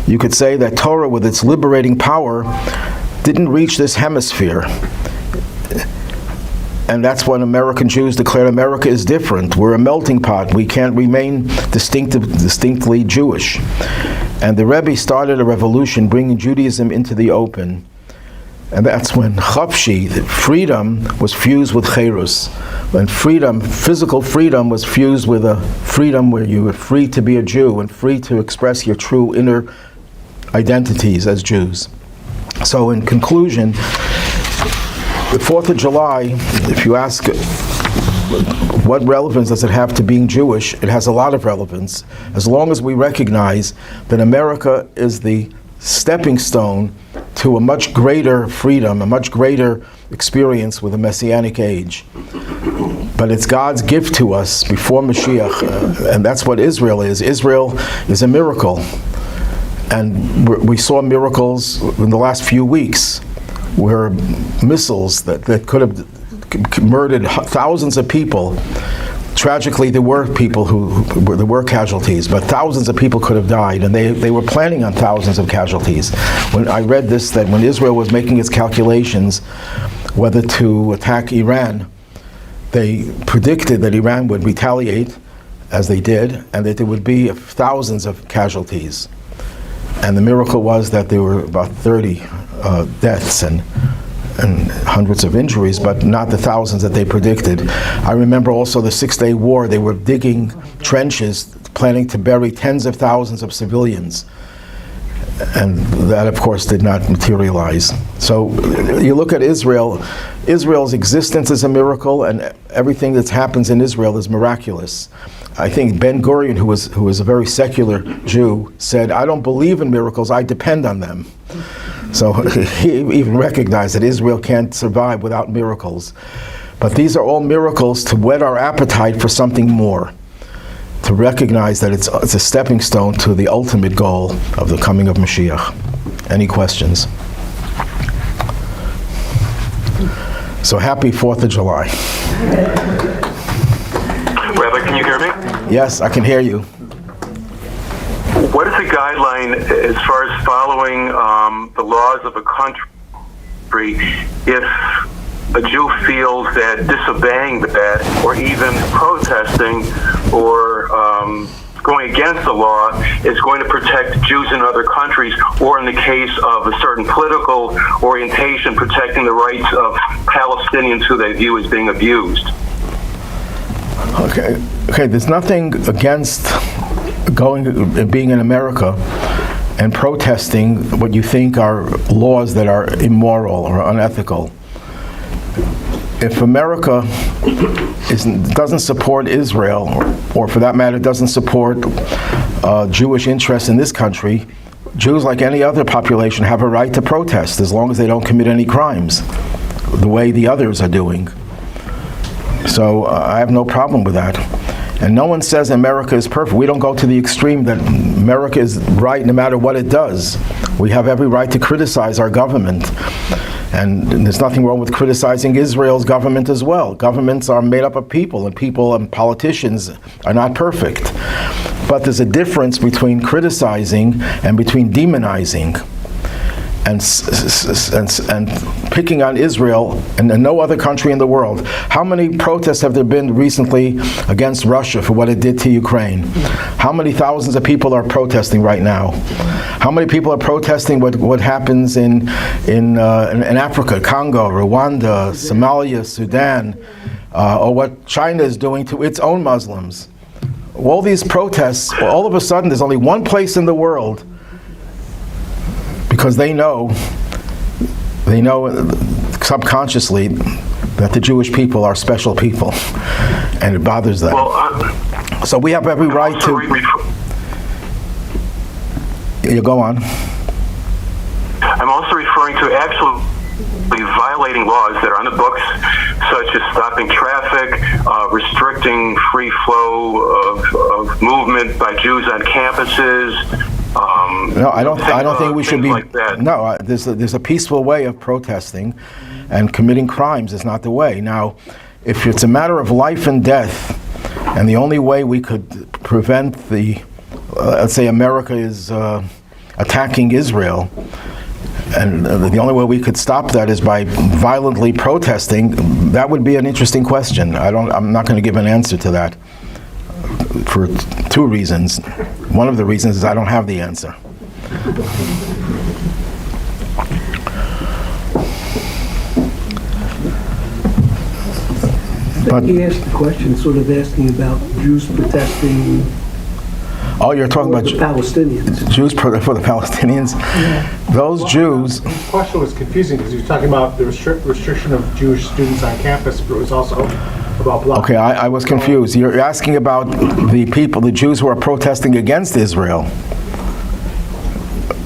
Speaker 1: you could say that Torah, with its liberating power, didn't reach this hemisphere. And that's when American Jews declared America is different. We're a melting pot. We can't remain distinctly Jewish. And the Rebbe started a revolution bringing Judaism into the open. And that's when Chafshi, freedom, was fused with Cherus. When freedom, physical freedom, was fused with a freedom where you were free to be a Jew and free to express your true inner identities as Jews. So in conclusion, the 4th of July, if you ask what relevance does it have to being Jewish, it has a lot of relevance, as long as we recognize that America is the stepping stone to a much greater freedom, a much greater experience with the Messianic age. But it's God's gift to us before Mashiach, and that's what Israel is. Israel is a miracle. And we saw miracles in the last few weeks, where missiles that could have murdered thousands of people. Tragically, there were people there were casualties, but thousands of people could have died, and they were planning on thousands of casualties. When I read this, that when Israel was making its calculations whether to attack Iran, they predicted that Iran would retaliate, as they did, and that there would be thousands of casualties. And the miracle was that there were about 30 deaths and hundreds of injuries, but not the thousands that they predicted. I remember also the 6-day war. They were digging trenches, planning to bury tens of thousands of civilians. And that, of course, did not materialize. So you look at Israel, Israel's existence is a miracle, and everything that happens in Israel is miraculous. I think Ben Gurion, who was a very secular Jew, said, "I don't believe in miracles, I depend on them." So he even recognized that Israel can't survive without miracles. But these are all miracles to whet our appetite for something more, to recognize that it's a stepping stone to the ultimate goal of the coming of Mashiach. Any questions? So happy 4th of July.
Speaker 3: Rabbi, can you hear me?
Speaker 1: Yes, I can hear you.
Speaker 3: What is the guideline as far as following the laws of a country if a Jew feels that disobeying that, or even protesting, or going against the law is going to protect Jews in other countries, or in the case of a certain political orientation, protecting the rights of Palestinians who they view as being abused?
Speaker 1: Okay. There's nothing against being in America and protesting what you think are laws that are immoral or unethical. If America doesn't support Israel, or for that matter doesn't support Jewish interests in this country, Jews, like any other population, have a right to protest as long as they don't commit any crimes, the way the others are doing. So I have no problem with that. And no one says America is perfect. We don't go to the extreme that America is right no matter what it does. We have every right to criticize our government. And there's nothing wrong with criticizing Israel's government as well. Governments are made up of people, and people and politicians are not perfect. But there's a difference between criticizing and between demonizing. And picking on Israel and no other country in the world. How many protests have there been recently against Russia for what it did to Ukraine? How many thousands of people are protesting right now? How many people are protesting what happens in Africa, Congo, Rwanda, Somalia, Sudan, or what China is doing to its own Muslims? All these protests, all of a sudden there's only one place in the world, because they know subconsciously that the Jewish people are special people, and it bothers them.
Speaker 3: Well,
Speaker 1: so we have every right to... You go on.
Speaker 3: I'm also referring to actually violating laws that are on the books, such as stopping traffic, restricting free flow of movement by Jews on campuses.
Speaker 1: No, I don't think we should be.
Speaker 3: Like that.
Speaker 1: No, there's a peaceful way of protesting, and committing crimes is not the way. Now, if it's a matter of life and death, and the only way we could prevent let's say America is attacking Israel, and the only way we could stop that is by violently protesting, that would be an interesting question. I'm not going to give an answer to that for two reasons. One of the reasons is I don't have the answer.
Speaker 4: But he asked the question, sort of asking about Jews protesting.
Speaker 1: Oh, you're talking about
Speaker 4: the Palestinians.
Speaker 1: Jews for the Palestinians?
Speaker 4: Yeah.
Speaker 1: Those Jews...
Speaker 2: The question was confusing because he was talking about the restriction of Jewish students on campus, but it was also about blocking.
Speaker 1: Okay, I was confused. You're asking about the Jews who are protesting against Israel.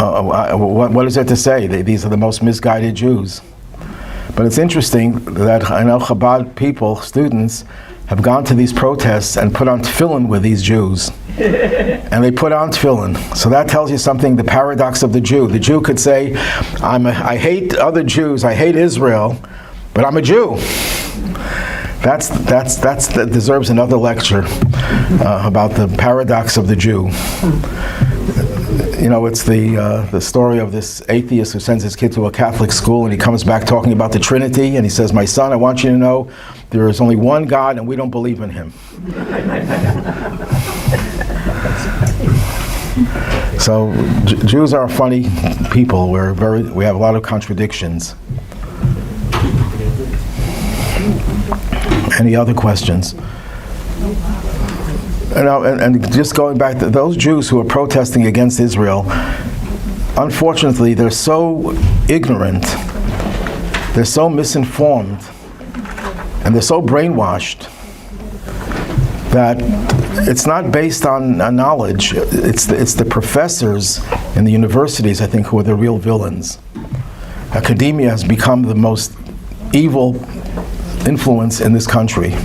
Speaker 1: what is there to say? These are the most misguided Jews. But it's interesting that I know Chabad people, students, have gone to these protests and put on tefillin with these Jews. And they put on tefillin. So that tells you something, the paradox of the Jew. The Jew could say, I hate other Jews, I hate Israel, but I'm a Jew. That deserves another lecture about the paradox of the Jew. You know, it's the story of this atheist who sends his kid to a Catholic school, and he comes back talking about the Trinity, and he says, my son, I want you to know there is only one God, and we don't believe in him. So Jews are funny people. We have a lot of contradictions. Any other questions? And just going back to those Jews who are protesting against Israel, unfortunately, they're so ignorant, they're so misinformed, and they're so brainwashed that it's not based on knowledge. It's the professors in the universities, I think, who are the real villains. Academia has become the most evil influence in this country.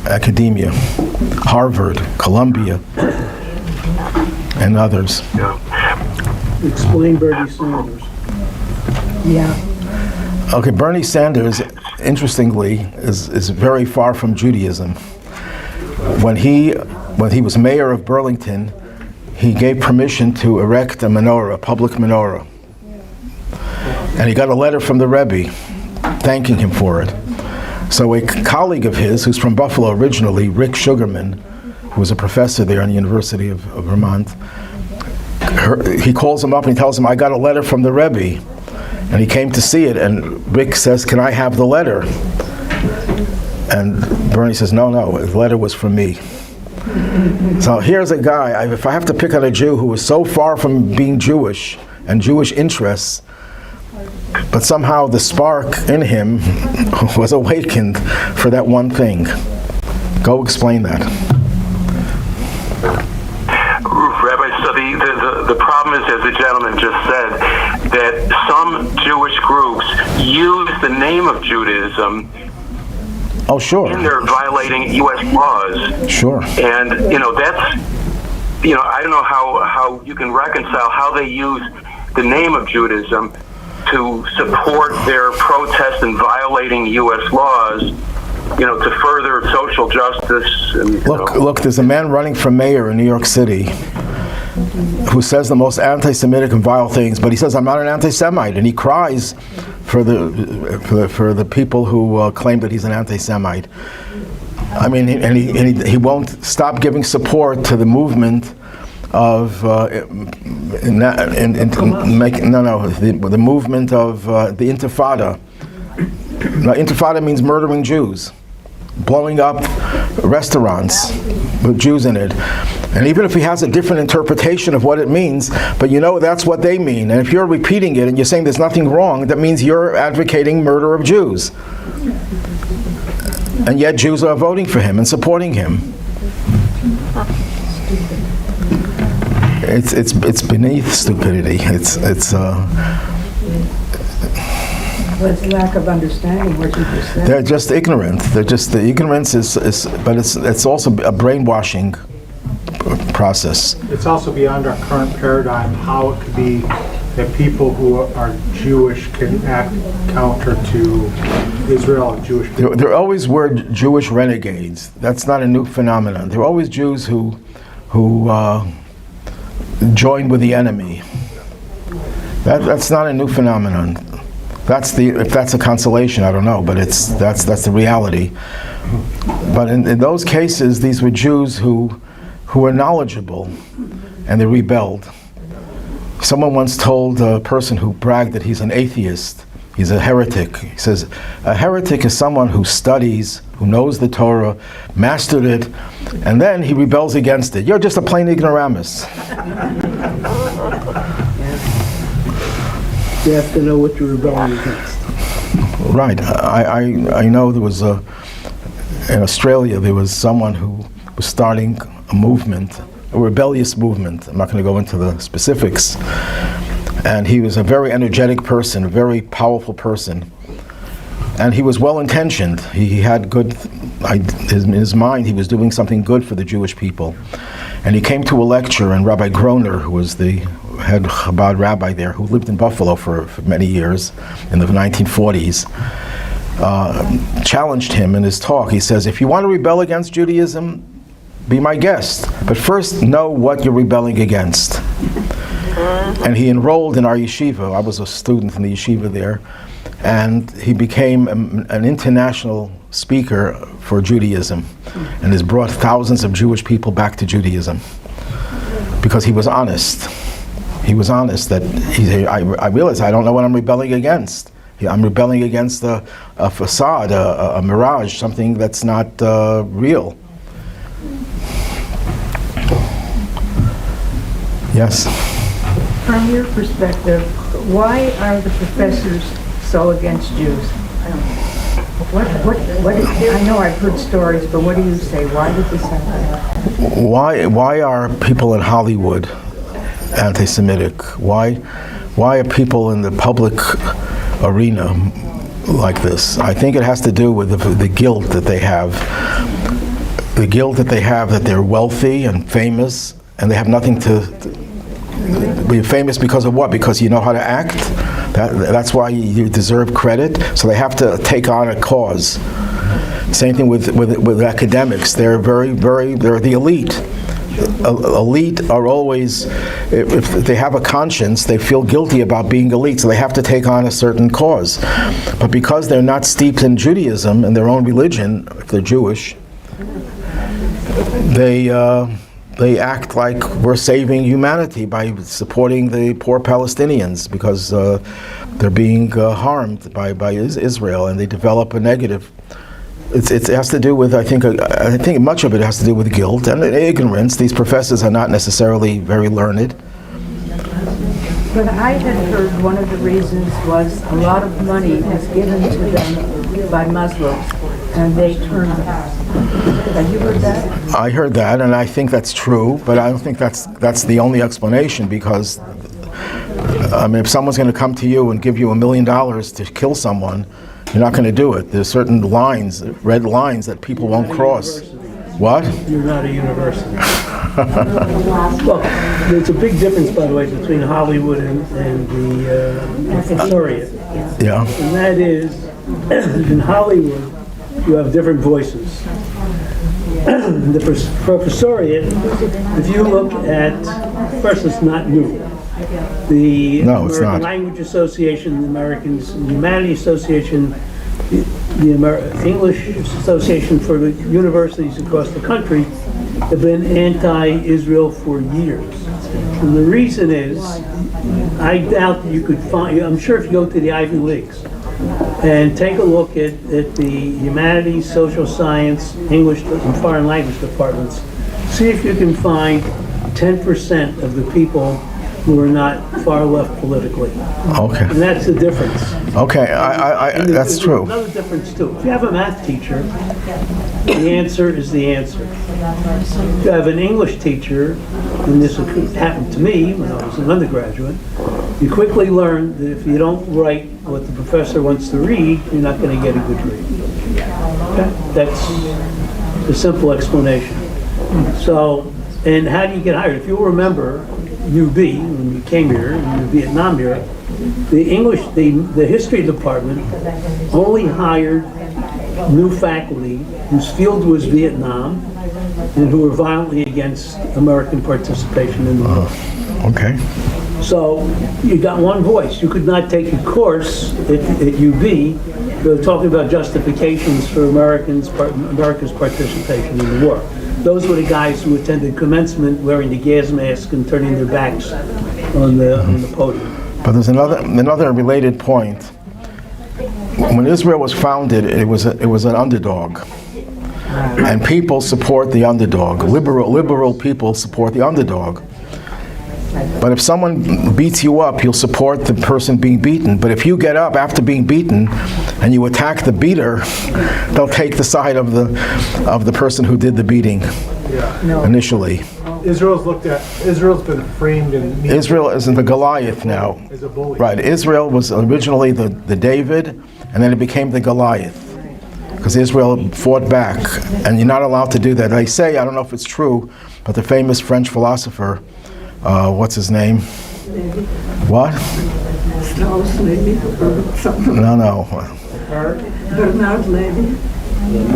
Speaker 1: Academia, Harvard, Columbia, and others.
Speaker 4: Explain Bernie Sanders.
Speaker 5: Yeah.
Speaker 1: Okay, Bernie Sanders, interestingly, is very far from Judaism. When he was mayor of Burlington, he gave permission to erect a menorah, a public menorah. And he got a letter from the Rebbe thanking him for it. So a colleague of his, who's from Buffalo originally, Rick Sugarman, who was a professor there in the University of Vermont, he calls him up and he tells him, I got a letter from the Rebbe. And he came to see it, and Rick says, can I have the letter? And Bernie says, no, the letter was from me. So here's a guy, if I have to pick on a Jew who was so far from being Jewish and Jewish interests, but somehow the spark in him was awakened for that one thing. Go explain that.
Speaker 3: Rabbi, so the problem is, as the gentleman just said, that some Jewish groups use the name of Judaism
Speaker 1: Oh, sure.
Speaker 3: and they're violating U.S. laws.
Speaker 1: Sure.
Speaker 3: And, that's, I don't know how you can reconcile how they use the name of Judaism to support their protest and violating U.S. laws, to further social justice. And,
Speaker 1: Look, there's a man running for mayor in New York City who says the most anti-Semitic and vile things, but he says, I'm not an anti-Semite, and he cries for the people who claim that he's an anti-Semite. I mean, he won't stop giving support to the movement of the movement of the Intifada. Now, Intifada means murdering Jews, blowing up restaurants with Jews in it. And even if he has a different interpretation of what it means, but that's what they mean. And if you're repeating it and you're saying there's nothing wrong, that means you're advocating murder of Jews. And yet Jews are voting for him and supporting him. It's beneath stupidity. It's
Speaker 5: What's lack of understanding what you just said?
Speaker 1: They're just ignorant. The ignorance is but it's also a brainwashing process.
Speaker 2: It's also beyond our current paradigm how it could be that people who are Jewish can act counter to Israel and Jewish people.
Speaker 1: There always were Jewish renegades. That's not a new phenomenon. There are always Jews who joined with the enemy. That's not a new phenomenon. If that's a consolation, I don't know, but that's the reality. But in those cases, these were Jews who were knowledgeable, and they rebelled. Someone once told a person who bragged that he's an atheist, he's a heretic. He says, a heretic is someone who studies, who knows the Torah, mastered it, and then he rebels against it. You're just a plain ignoramus.
Speaker 4: You have to know what you're rebelling against.
Speaker 1: Right. I know there was in Australia, there was someone who was starting a movement rebellious movement. I'm not going to go into the specifics. And he was a very energetic person, a very powerful person. And he was well-intentioned. He had good, in his mind, he was doing something good for the Jewish people. And he came to a lecture, and Rabbi Groner, who was the head Chabad rabbi there, who lived in Buffalo for many years, in the 1940s, challenged him in his talk. He says, if you want to rebel against Judaism, be my guest. But first, know what you're rebelling against. And he enrolled in our yeshiva. I was a student in the yeshiva there. And he became an international speaker for Judaism and has brought thousands of Jewish people back to Judaism because he was honest. He was honest that I realized I don't know what I'm rebelling against. I'm rebelling against a facade, a mirage, something that's not real. Yes?
Speaker 5: From your perspective, why are the professors so against Jews? What is, I know I've heard stories, but what do you say? Why did this happen?
Speaker 1: Why are people in Hollywood anti-Semitic? Why are people in the public arena like this? I think it has to do with the guilt that they have. The guilt that they have that they're wealthy and famous, and they have nothing to be famous because of what? Because you know how to act? That's why you deserve credit. So they have to take on a cause. Same thing with academics. They're they're the elite. Elite are always, if they have a conscience, they feel guilty about being elite, so they have to take on a certain cause. But because they're not steeped in Judaism and their own religion, if they're Jewish, they act like we're saving humanity by supporting the poor Palestinians because they're being harmed by Israel, and they develop a negative. It has to do with, I think much of it has to do with guilt and ignorance. These professors are not necessarily very learned.
Speaker 5: But I had heard one of the reasons was a lot of money was given to them by Muslims, and they turned back. Have you heard that?
Speaker 1: I heard that, and I think that's true, but I don't think that's the only explanation, because if someone's going to come to you and give you $1 million to kill someone, you're not going to do it. There's certain lines, red lines, that people won't cross. What?
Speaker 4: You're not a university. Well, there's a big difference, by the way, between Hollywood and the professoriate.
Speaker 1: Yeah.
Speaker 4: And that is, in Hollywood, you have different voices. The professoriate, if you look at, first, it's not new. The American Language Association, the American Humanities Association, the English Association for the universities across the country have been anti-Israel for years. And the reason is, I doubt that you could find, I'm sure if you go to the Ivy Leagues and take a look at the humanities, social science, English and foreign language departments, see if you can find 10% of the people who are not far left politically. Okay. And that's the difference.
Speaker 1: Okay, that's true.
Speaker 4: Another difference too. If you have a math teacher, the answer is the answer. If you have an English teacher, and this happened to me when I was an undergraduate, you quickly learn that if you don't write what the professor wants to read, you're not going to get a good read. Okay? That's the simple explanation. So, and how do you get hired? If you'll remember, UB, when you came here, in the Vietnam era, the history department only hired new faculty whose field was Vietnam and who were violently against American participation in the war.
Speaker 1: Okay.
Speaker 4: So you got one voice. You could not take a course at UB talking about justifications for America's participation in the war. Those were the guys who attended commencement wearing the gas mask and turning their backs on the podium.
Speaker 1: But there's another related point. When Israel was founded, it was an underdog, and people support the underdog. Liberal people support the underdog. But if someone beats you up, you'll support the person being beaten. But if you get up after being beaten and you attack the beater, they'll take the side of the person who did the beating initially.
Speaker 2: Israel's been framed in
Speaker 1: Israel isn't the Goliath now.
Speaker 2: as a bully.
Speaker 1: Right, Israel was originally the David, and then it became the Goliath. Because Israel fought back, and you're not allowed to do that. They say, I don't know if it's true, but the famous French philosopher, what's his name? What?
Speaker 6: Strauss Levy or something.
Speaker 1: No.
Speaker 6: Bernard Levy.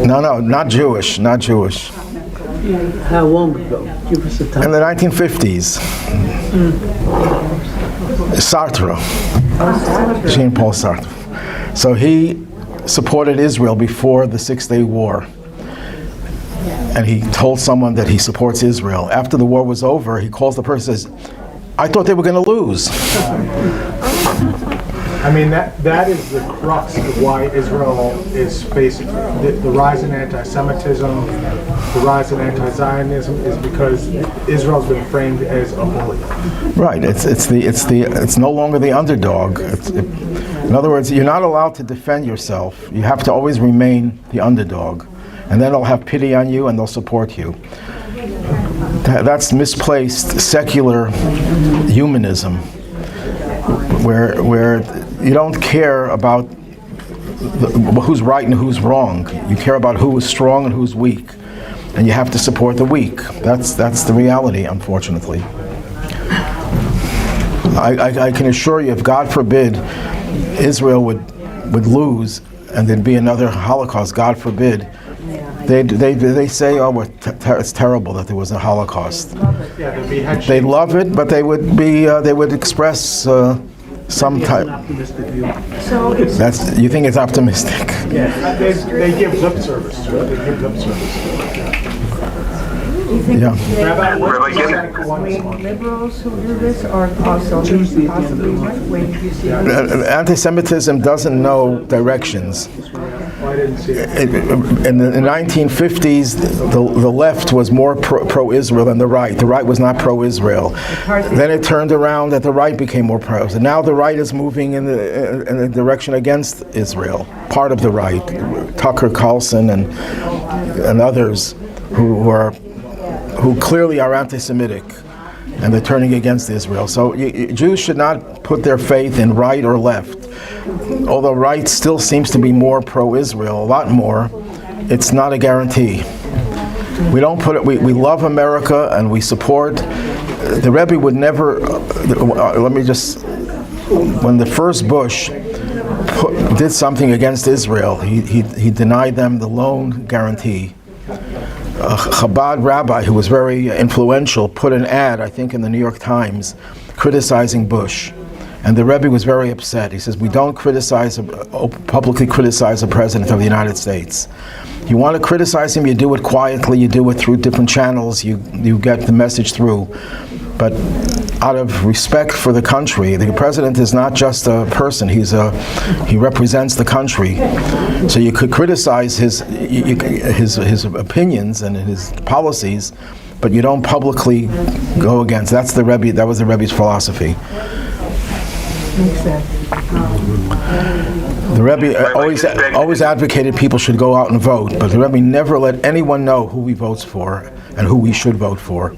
Speaker 1: No, not Jewish.
Speaker 4: How long ago? Give us a
Speaker 1: In
Speaker 4: time.
Speaker 1: the 1950s. Sartre. Jean-Paul Sartre. So he supported Israel before the Six-Day War. And he told someone that he supports Israel. After the war was over, he calls the person and says, I thought they were going to lose.
Speaker 2: I mean, that is the crux of why Israel is facing the rise in anti-Semitism, the rise in anti-Zionism is because Israel's been framed as a bully.
Speaker 1: Right. It's no longer the underdog. In other words, you're not allowed to defend yourself. You have to always remain the underdog, and then they'll have pity on you and they'll support you. That's misplaced secular humanism, where you don't care about who's right and who's wrong. You care about who is strong and who's weak, and you have to support the weak. That's the reality, unfortunately. I can assure you, if God forbid Israel would lose and there'd be another Holocaust, God forbid, they say, oh, it's terrible that there was a Holocaust. They'd love it, but they would express some type.
Speaker 4: Optimistic view.
Speaker 1: You think it's optimistic?
Speaker 2: They give lip service to it. They give lip service.
Speaker 1: Yeah.
Speaker 2: Rabbi,
Speaker 3: Rabbi, get it.
Speaker 5: Between liberals who do this, or also possibly right wing? Do you see that?
Speaker 1: Anti-Semitism doesn't know directions.
Speaker 2: I didn't see it.
Speaker 1: In the 1950s, the left was more pro-Israel than the right. The right was not pro-Israel. Then it turned around that the right became more pro-Israel. Now the right is moving in the direction against Israel. Part of the right, Tucker Carlson and others who clearly are anti-Semitic, and they're turning against Israel. So Jews should not put their faith in right or left. Although right still seems to be more pro-Israel, a lot more, it's not a guarantee. We don't put it. We love America and we support. The Rebbe would never. When the first Bush did something against Israel, he denied them the loan guarantee. A Chabad rabbi who was very influential put an ad, I think, in the New York Times, criticizing Bush. And the Rebbe was very upset. He says, we don't publicly criticize a president of the United States. You want to criticize him, you do it quietly, you do it through different channels, you get the message through. But out of respect for the country, the president is not just a person, he represents the country. So you could criticize his opinions and his policies, but you don't publicly go against. That was the Rebbe's philosophy.
Speaker 5: Makes sense.
Speaker 1: The Rebbe always advocated people should go out and vote, but the Rebbe never let anyone know who he votes for and who we should vote for.